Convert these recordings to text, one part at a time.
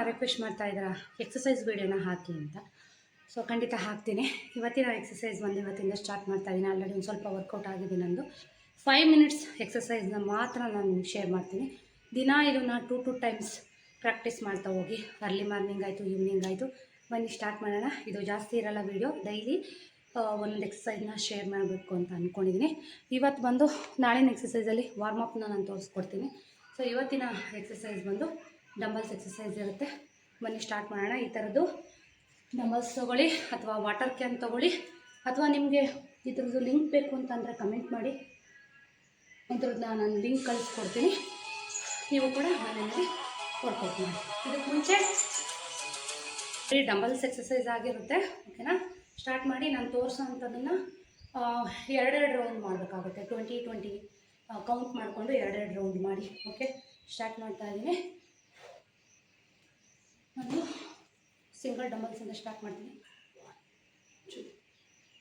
Request ಮಾಡ್ತಾ ಇದ್ದೀರಾ exercise ವೀಡಿಯೋನ ಹಾಕಿ ಅಂತ. ಸೊ ಖಂಡಿತ ಹಾಕ್ತೀನಿ. ಇವತ್ತಿನ ಎಕ್ಸಸೈಸ್ ಇವತ್ತಿಂದ ಸ್ಟಾರ್ಟ್ ಮಾಡ್ತಾ ಇದ್ದೀನಿ. ಆಲ್ರೆಡಿ ಒಂದು ಸ್ವಲ್ಪ ವರ್ಕೌಟ್ ಆಗಿದೆ ನಂದು. 5 ಮಿನಿಟ್ಸ್ ಎಕ್ಸಸೈಸ್ನ ಮಾತ್ರ ನಾನು ಶೇರ್ ಮಾಡ್ತೀನಿ. ದಿನ ಇದನ್ನು 2 ಟೈಮ್ಸ್ ಪ್ರಾಕ್ಟೀಸ್ ಮಾಡ್ತಾ ಹೋಗಿ. ಅರ್ಲಿ ಮಾರ್ನಿಂಗ್ ಆಯಿತು, ಈವ್ನಿಂಗ್ ಆಯಿತು, ಬನ್ನಿ ಸ್ಟಾರ್ಟ್ ಮಾಡೋಣ. ಇದು ಜಾಸ್ತಿ ಇರೋಲ್ಲ ವೀಡಿಯೋ, ಡೈಲಿ ಒಂದು ಎಕ್ಸಸೈಸ್ನ ಶೇರ್ ಮಾಡಬೇಕು ಅಂತ ಅಂದ್ಕೊಂಡಿದ್ದೀನಿ. ಇವತ್ತು ಬಂದು ನಾಳಿನ ಎಕ್ಸಸೈಸಲ್ಲಿ ವಾರ್ಮಪ್ನ ನಾನು ತೋರಿಸ್ಕೊಡ್ತೀನಿ. ಸೊ ಇವತ್ತಿನ ಎಕ್ಸಸೈಸ್ ಬಂದು ಡಂಬಲ್ಸ್ ಎಕ್ಸಸೈಸ್ ಇರುತ್ತೆ. ಬನ್ನಿ ಸ್ಟಾರ್ಟ್ ಮಾಡೋಣ. ಈ ಥರದ್ದು ಡಂಬಲ್ಸ್ ತೊಗೊಳ್ಳಿ ಅಥವಾ ವಾಟರ್ ಕ್ಯಾನ್ ತೊಗೊಳ್ಳಿ, ಅಥವಾ ನಿಮಗೆ ಇದ್ರದ್ದು ಲಿಂಕ್ ಬೇಕು ಅಂತಂದರೆ ಕಮೆಂಟ್ ಮಾಡಿ, ಇದ್ರದ್ದು ನಾನು ಲಿಂಕ್ ಕಳಿಸ್ಕೊಡ್ತೀನಿ. ನೀವು ಕೂಡ ಮನೆಯಲ್ಲಿ ವರ್ಕೌಟ್ ಮಾಡಿ. ಇದಕ್ಕೆ ಮುಂಚೆ ಬರೀ ಡಂಬಲ್ಸ್ ಎಕ್ಸಸೈಸ್ ಆಗಿರುತ್ತೆ, ಓಕೆನಾ. ಸ್ಟಾರ್ಟ್ ಮಾಡಿ. ನಾನು ತೋರಿಸೋ ಅಂಥದ್ದನ್ನು 2 ರೌಂಡ್ ಮಾಡಬೇಕಾಗುತ್ತೆ. 20 ಕೌಂಟ್ ಮಾಡಿಕೊಂಡು 2 ರೌಂಡ್ ಮಾಡಿ. ಓಕೆ, ಸ್ಟಾರ್ಟ್ ಮಾಡ್ತಾ ಇದ್ದೀನಿ. ನಾನು ಸಿಂಗಲ್ ಡಂಬಲ್ಸಿಂದ ಸ್ಟಾರ್ಟ್ ಮಾಡ್ತೀನಿ. 1 2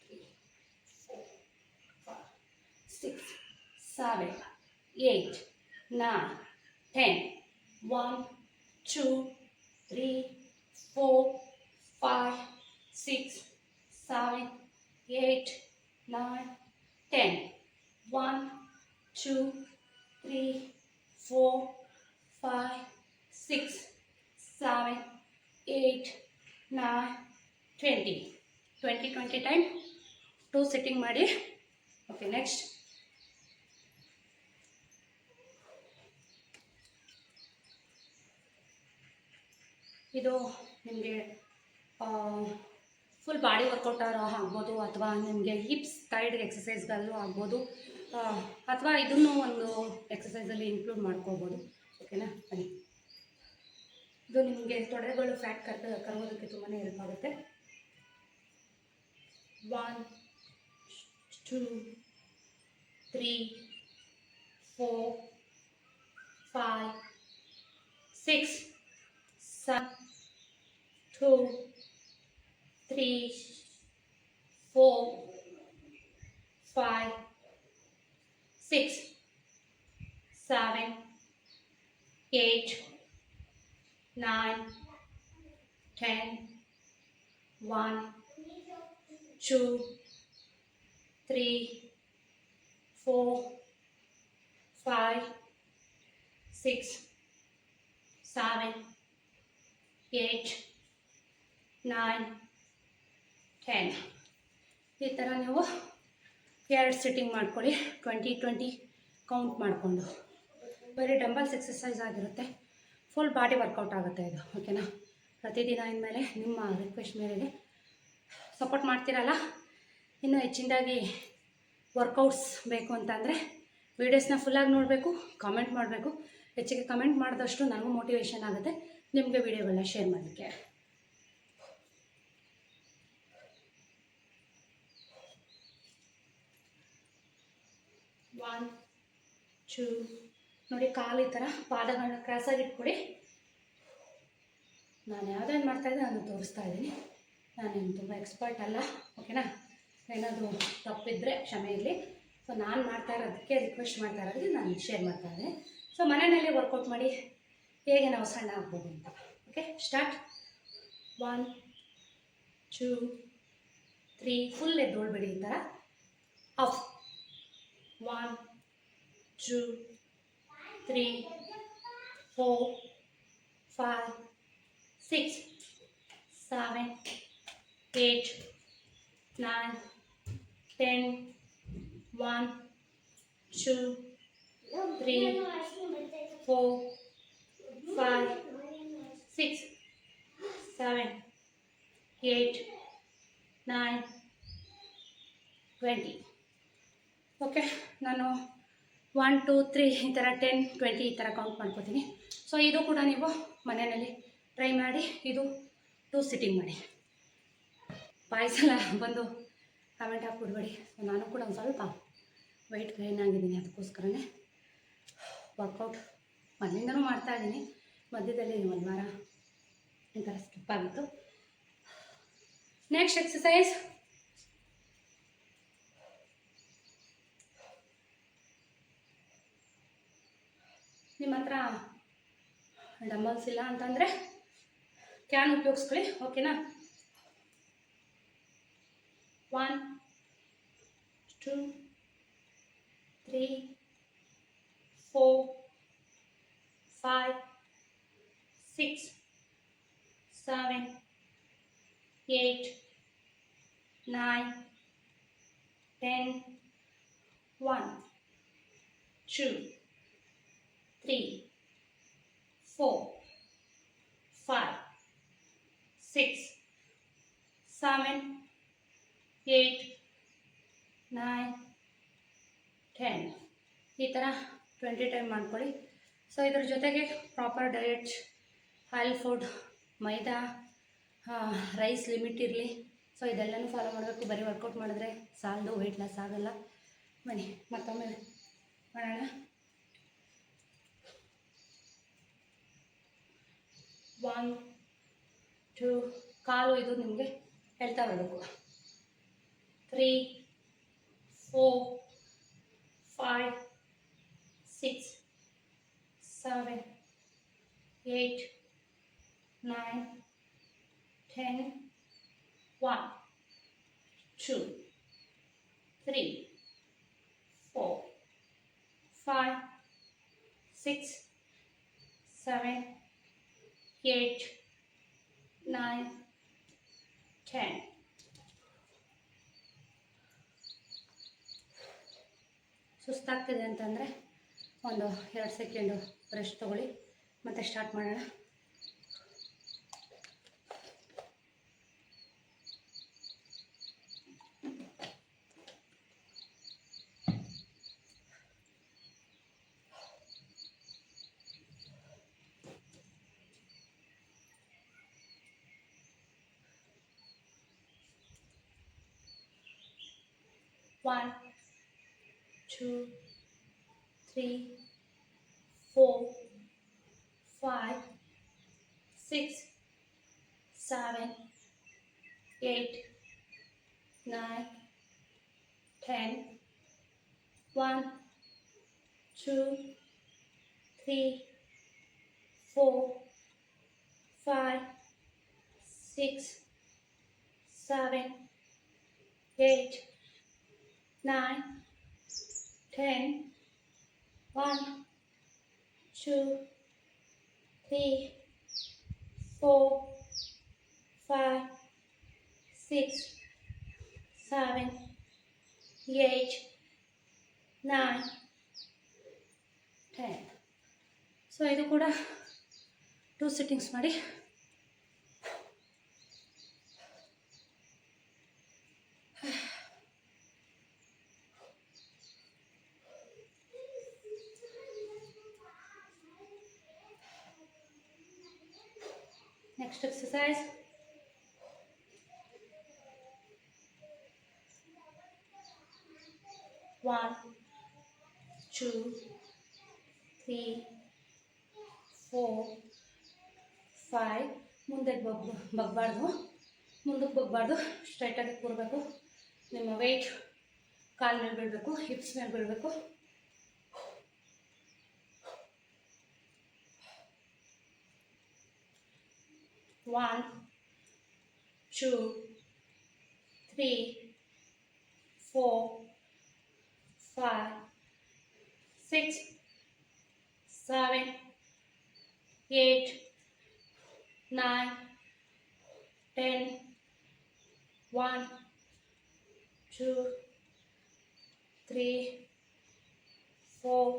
3 4 5 6 7 8 9 10 1 2 3 4 5 6 7 8 9 10 1 2 3 4 5 6 7 8 9 20 ಟೈಮ್ 2 ಸಿಟ್ಟಿಂಗ್ ಮಾಡಿ. ಓಕೆ, ನೆಕ್ಸ್ಟ್ ಇದು ನಿಮಗೆ ಫುಲ್ ಬಾಡಿ ವರ್ಕೌಟ್ ಆಗ್ಬೋದು, ಅಥವಾ ನಿಮಗೆ ಹಿಪ್ಸ್ ಟೈಡ್ ಎಕ್ಸಸೈಸ್ಗಳಲ್ಲೂ ಆಗ್ಬೋದು, ಅಥವಾ ಇದನ್ನು ಒಂದು ಎಕ್ಸಸೈಸಲ್ಲಿ ಇನ್ಕ್ಲೂಡ್ ಮಾಡ್ಕೋಬೋದು. ಓಕೆನಾ. ಬನ್ನಿ. ಇದು ನಿಮಗೆ ತೊಡೆಗಳು ಫ್ಯಾಟ್ ಕರಗೋದಕ್ಕೆ ತುಂಬಾ ಹೆಲ್ಪ್ ಆಗುತ್ತೆ. 1 2 3 4 5 6 7 2 3 4 5 6 7 8 9 10 1 2 3 4 5 6 7 8 9 10. ಈ ಥರ ನೀವು 2 ಸಿಟ್ಟಿಂಗ್ ಮಾಡ್ಕೊಳ್ಳಿ. 20 ಕೌಂಟ್ ಮಾಡಿಕೊಂಡು. ಬರೀ ಡಂಬಲ್ಸ್ ಎಕ್ಸಸೈಸ್ ಆಗಿರುತ್ತೆ, ಫುಲ್ ಬಾಡಿ ವರ್ಕೌಟ್ ಆಗುತ್ತೆ ಇದು. ಓಕೆನಾ. ಪ್ರತಿದಿನ ಇನ್ಮೇಲೆ ನಿಮ್ಮ ರಿಕ್ವೆಸ್ಟ್ ಮೇರೆಗೆ ಸಪೋರ್ಟ್ ಮಾಡ್ತೀರಲ್ಲ, ಇನ್ನೂ ಹೆಚ್ಚಿನದಾಗಿ ವರ್ಕೌಟ್ಸ್ ಬೇಕು ಅಂತಂದರೆ ವೀಡಿಯೋಸ್ನ ಫುಲ್ಲಾಗಿ ನೋಡಬೇಕು, ಕಾಮೆಂಟ್ ಮಾಡಬೇಕು. ಹೆಚ್ಚಿಗೆ ಕಮೆಂಟ್ ಮಾಡಿದಷ್ಟು ನನಗೂ ಮೋಟಿವೇಶನ್ ಆಗುತ್ತೆ ನಿಮಗೆ ವೀಡಿಯೋಗಳನ್ನ ಶೇರ್ ಮಾಡಲಿಕ್ಕೆ. ಒನ್ ಟೂ ನೋಡಿ, ಕಾಲು ಈ ಥರ ಪಾದಗಳನ್ನ ಕ್ರಾಸಾಗಿ ಇಟ್ಕೊಡಿ. ನಾನು ಯಾವುದೇನು ಮಾಡ್ತಾಯಿದ್ದೆ ನಾನು ತೋರಿಸ್ತಾ ಇದ್ದೀನಿ. ನಾನೇನು ತುಂಬ ಎಕ್ಸ್ಪರ್ಟ್ ಅಲ್ಲ, ಓಕೆನಾ. ಏನಾದರೂ ತಪ್ಪಿದ್ರೆ ಕ್ಷಮೆ ಇರಲಿ. ಸೊ ನಾನು ಮಾಡ್ತಾ ಇರೋದಕ್ಕೆ, ರಿಕ್ವೆಸ್ಟ್ ಮಾಡ್ತಾ ಇರೋದಕ್ಕೆ ನಾನು ಶೇರ್ ಮಾಡ್ತಾ ಇದ್ದೀನಿ. ಸೊ ಮನೆಯಲ್ಲಿ ವರ್ಕೌಟ್ ಮಾಡಿ ಹೇಗೆ ನಾವು ಸಣ್ಣ ಆಗ್ಬೋದು ಅಂತ. Okay, start. 1 2 3 ಫುಲ್ ಎದ್ದೋಳ್ಬೇಡಿ ಈ ಥರ. ಆಫ್. 1 2 3 4 5 6 7 8 9 10 1 2 3 4 5 6 7 8 9 20. ಓಕೆ, ನಾನು 1 2 3 ಈ ಥರ 10 20 ಈ ಥರ ಕೌಂಟ್ ಮಾಡ್ಕೋತೀನಿ. ಸೊ ಇದು ಕೂಡ ನೀವು ಮನೆಯಲ್ಲಿ ಟ್ರೈ ಮಾಡಿ. ಇದು 2 ಸಿಟ್ಟಿಂಗ್ ಮಾಡಿ. ಬಾಯ್ಸೆಲ್ಲ ಬಂದು ಕಮೆಂಟ್ ಹಾಕ್ಬಿಡ್ಬೇಡಿ. ನಾನು ಕೂಡ ಒಂದು ಸ್ವಲ್ಪ ವೆಯ್ಟ್ ಗೈನ್ ಆಗಿದ್ದೀನಿ, ಅದಕ್ಕೋಸ್ಕರನೇ ವರ್ಕೌಟ್ ಮೊದಲಿಂದನೂ ಮಾಡ್ತಾಯಿದ್ದೀನಿ. ಮಧ್ಯದಲ್ಲಿ 1 ವಾರ ಈ ಥರ ಸ್ಕಿಪ್ ಆಗಿತ್ತು. ನೆಕ್ಸ್ಟ್ ಎಕ್ಸಸೈಸ್ ನಿಮ್ಮ ಹತ್ರ ಡಂಬಲ್ಸ್ ಇಲ್ಲ ಅಂತಂದರೆ ಕ್ಯಾನ್ ಉಪಯೋಗಿಸ್ಕೊಳ್ಳಿ, ಓಕೆನಾ. 1 2 3 4 5 6 7 8 9 10 1 2 3 4 5 6 7 8 9 10 ಈ ಥರ 20 ಟೈಮ್ ಮಾಡ್ಕೊಳ್ಳಿ. ಸೊ ಇದ್ರ ಜೊತೆಗೆ ಪ್ರಾಪರ್ ಡಯಟ್, ಆಯಿಲ್ ಫುಡ್, ಮೈದಾ, ರೈಸ್ ಲಿಮಿಟ್ ಇರಲಿ. ಸೊ ಇದೆಲ್ಲನೂ ಫಾಲೋ ಮಾಡಬೇಕು. ಬರೀ ವರ್ಕೌಟ್ ಮಾಡಿದ್ರೆ ಸಾಲದು, ವೆಯ್ಟ್ ಲಾಸ್ ಆಗಲ್ಲ. ಬನ್ನಿ ಮತ್ತೊಮ್ಮೆ ಮಾಡೋಣ. 1 2 ಕಾಲು ಇದು ನಿಮಗೆ ಹೇಳ್ತಾ ಬರಬೇಕು. 3 4 5 6 7 8 9 10 1 2 3 4 5 6 7 8 9 10. ಸುಸ್ತಾಗ್ತಿದೆ ಅಂತಂದರೆ ಒಂದು 2 ಸೆಕೆಂಡು ರೆಸ್ಟ್ ತೊಗೊಳ್ಳಿ, ಮತ್ತೆ ಸ್ಟಾರ್ಟ್ ಮಾಡೋಣ. One, 2 3 4 5 6 7 8 9 10 1 2 3 4 5 6 7 8 9 10 1 2 3 4 5 6 7 8 9 10. ಸೊ ಇದು ಕೂಡ 2 ಸಿಟ್ಟಿಂಗ್ಸ್ ಮಾಡಿ. Next exercise. One, 2 3 4 5. ಮುಂದೆ ಬಗ್ಬಾರ್ದು, ಮುಂದಕ್ಕೆ ಬಗ್ಬಾರ್ದು, ಸ್ಟ್ರೈಟಾಗಿ ಕೂರಬೇಕು. ನಿಮ್ಮ ವೆಯ್ಟ್ ಕಾಲು ಮೇಲೆ ಬೀಳಬೇಕು, ಹಿಪ್ಸ್ ಮೇಲೆ ಬೀಳಬೇಕು. 1 2 3 4 5 6 7 8 9 10 1 2 3 4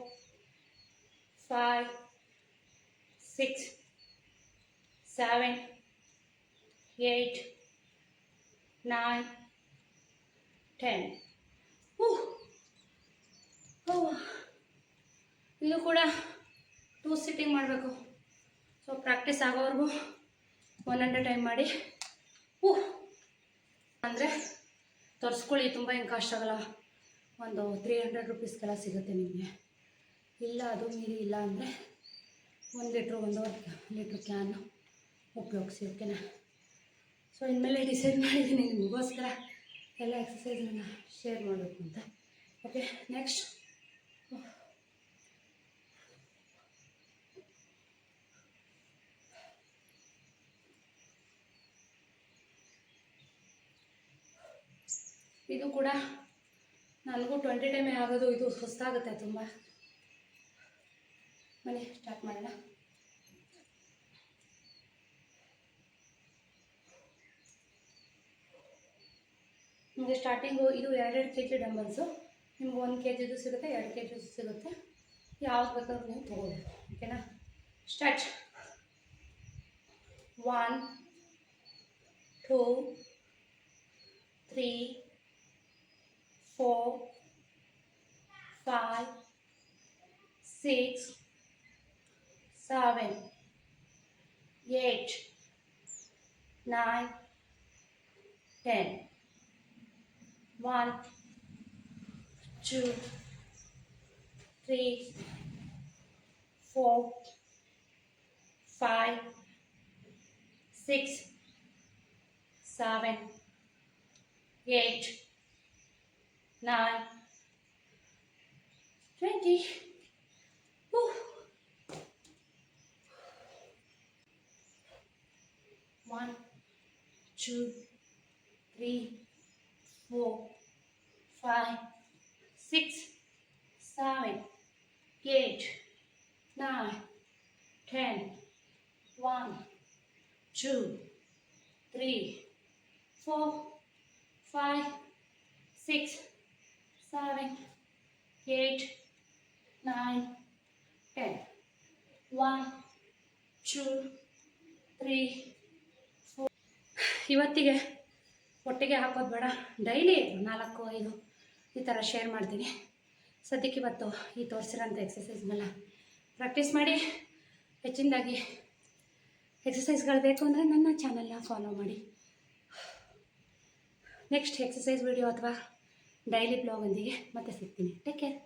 5 6 7 8 9 10. ಇದು ಕೂಡ 2 ಸಿಟ್ಟಿಂಗ್ ಮಾಡಬೇಕು. ಸೊ ಪ್ರಾಕ್ಟೀಸ್ ಆಗೋವರೆಗೂ 100 ಟೈಮ್ ಮಾಡಿ. ಅಂದರೆ ತರಿಸ್ಕೊಳ್ಳಿ, ತುಂಬ ಏನು ಕಾಸ್ಟ್ ಆಗಲ್ಲ. ಒಂದು 300 ರುಪೀಸ್ಗೆಲ್ಲ ಸಿಗುತ್ತೆ ನಿಮಗೆ. ಇಲ್ಲ ಅದು ಮೀರಿ ಇಲ್ಲ ಅಂದರೆ 1 ಲೀಟ್ರ್ 1.5 ಲೀಟ್ರ್ ಕ್ಯಾನು ಉಪಯೋಗಿಸಿ, ಓಕೆನಾ. ಸೊ ಇನ್ಮೇಲೆ ಡಿಸೈಡ್ ಮಾಡಿದ್ದೀನಿ ನಿಮಗೋಸ್ಕರ ಎಲ್ಲ ಎಕ್ಸಸೈಸ್ನ ಶೇರ್ ಮಾಡಬೇಕು ಅಂತ. ಓಕೆ, ನೆಕ್ಸ್ಟ್ ಇದು ಕೂಡ ನನಗೂ 20 ಟೈಮೇ ಆಗೋದು. ಇದು ಸುಸ್ತಾಗುತ್ತೆ ತುಂಬ. ಬನ್ನಿ ಸ್ಟಾರ್ಟ್ ಮಾಡೋಣ. ನಿಮಗೆ ಸ್ಟಾರ್ಟಿಂಗು ಇದು 2 kg ಡಂಬಲ್ಸು. ನಿಮ್ಗೆ 1 kgದು ಸಿಗುತ್ತೆ, 2 kgದು ಸಿಗುತ್ತೆ. ಯಾವ್ದು ಬೇಕಾದ್ರೂ ನೀವು ತೊಗೋಬೋದು. ಓಕೆನಾ? ಸ್ಟಾರ್ಟ್. 1 2 3 4 5 6 7 8 9 10. 1 2 3 4 5 6 7 8 9 20. Woo. 1 2 3 4 5 6 7 8 9 10. 1 2 3 4 5 6 7 8 9 10. 1 2 3 4. ಇವತ್ತಿಗೆ ಒಟ್ಟಿಗೆ ಹಾಕೋದು ಬೇಡ, ಡೈಲಿ 4-5 ಈ ಥರ ಶೇರ್ ಮಾಡ್ತೀನಿ. ಸದ್ಯಕ್ಕೆ ಇವತ್ತು ಈ ತೋರಿಸಿರೋಂಥ ಎಕ್ಸಸೈಸ್ನೆಲ್ಲ ಪ್ರಾಕ್ಟೀಸ್ ಮಾಡಿ. ಹೆಚ್ಚಿನದಾಗಿ ಎಕ್ಸಸೈಸ್ಗಳು ಬೇಕು ಅಂದರೆ ನನ್ನ ಚಾನಲ್ನ ಫಾಲೋ ಮಾಡಿ. ನೆಕ್ಸ್ಟ್ ಎಕ್ಸಸೈಸ್ ವಿಡಿಯೋ ಅಥವಾ ಡೈಲಿ ಬ್ಲಾಗೊಂದಿಗೆ ಮತ್ತೆ ಸಿಗ್ತೀನಿ. Take care.